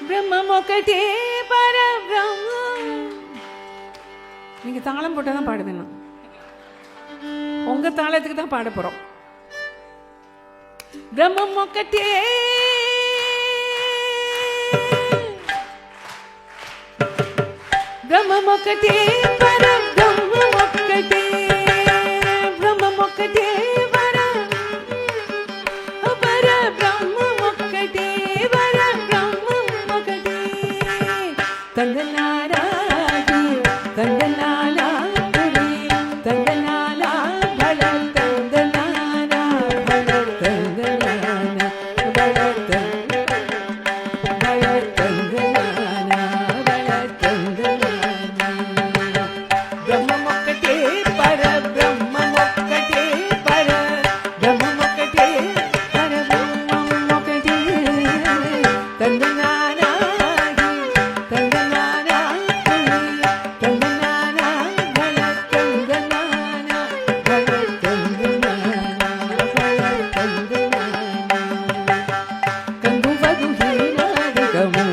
பிரம்மம் ஒக்கட்டே பரபிரம்மம். நீங்க தாளம் போட்டு தான் பாடுவேன். உங்க தாளத்துக்கு தான் பாட போறோம். பிரம்மம் ஒக்கட்டே பிரம்மம் ஒக்கட்டே பரபிரம்மம் ஒக்கட்டே பிரம்மம் ஒக்கட்டே பரபிரம்மம் ஒக்கட்டே பரபிரம்மம் ஒக்கட்டே தந்தனாராகி தந்தனாலா புரி தந்தனாலா பல தந்தனானா பல தந்தனானா பல தந்தனானா பல தந்தனானா பிரம்மம் ஒக்கட்டே பரபிரம்மம் ஒக்கட்டே பரபிரம்மம் ஒக்கட்டே பரபிரம்மம் ஒக்கட்டே தந்தனாராகி தந்தனானா புரி தந்தனானா பல தந்தனானா பல தந்தனானா பல தந்தனானா కంగువగు హీనాదిగము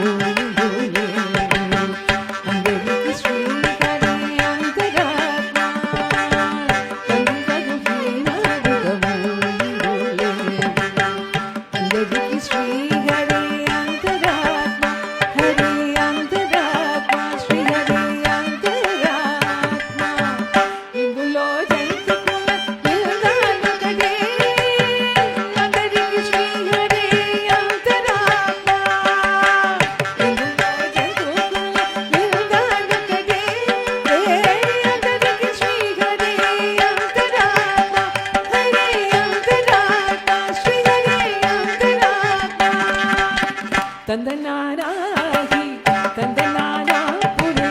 అందరికి శ్రీహరి అంతరాత్మ కంగువగు హీనాదిగము అందరికి శ్రీహరి అంతరాత్మ హరి అంతరాత్మ శ్రీహరి అంతరాత్మ ఇందులో జంతుకుల నిలదానొకటే అందరికి శ్రీహరి అంతరాత్మ ఇందులో జంతుకుల నిలదానొకటే అందరికి శ్రీహరి అంతరాత్మ హరి అంతరాత్మ శ్రీహరి అంతరాత్మ తందనారాహి తందనానా పురి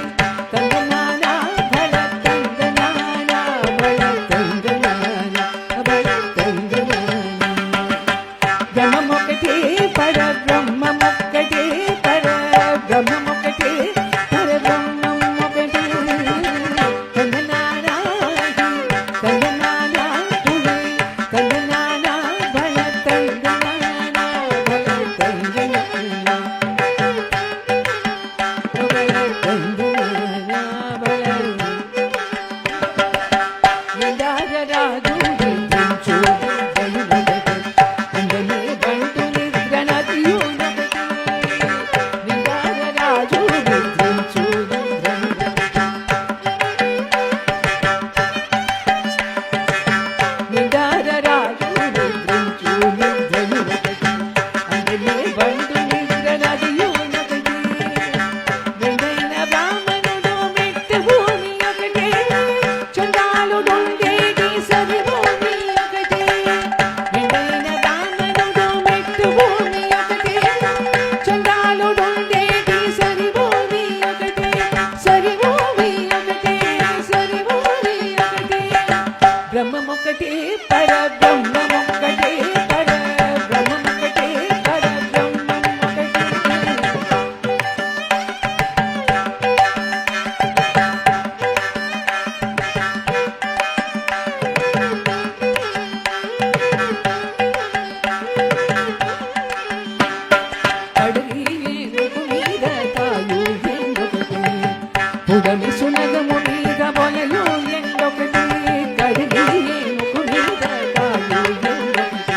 తందనానా బల తందనానా బల తందనానా బల తందనానా బ్రహ్మం ఒకటే పరబ్రహ్మం ఒకటే పరబ్రహ్మం ఒకటే పరబ్రహ్మం ఒకటే తందనారాహి తందనానా పురి తందనానా బల తందనానా బల తందనానా బల తందనానా బల నిందారరాజు నిద్రించు దైవగతి అందనే బంటు నిద్ర నదియు నగతి నిందారరాజు నిద్రించు నిందారరాజు నిద్రించు నిద్రను నగతి అందనే బంటు నిద్ర నదియు నగతి వెండైన బ్రాహ్మణుడు మెట్టు భూమి ఒకటే చండాలుడుండేటి సరి భూమి ఒకటే వెండైన బ్రాహ్మణుడు మెట్టు భూమి ఒకటే చండాలుడుండేటి సరి భూమి ఒకటే సరి భూమి ఒకటే సరి భూమి ఒకటే బ్రహ్మం ఒకటే పరబ్రహ్మం ఒకటే పరబ్రహ్మం ఒకటే పరబ్రహ్మం ఒకటే అడిగి ఏనుగు మీద తాలు ఎండొకటి పుడమి సునగము మీద బొలలు ఎండొకటి కడిగి ఏనుగు మీద తాలు ఎండొకటి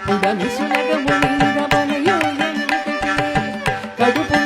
పుడమి సునగము మీద బొలలు ఎండొకటి కడుపు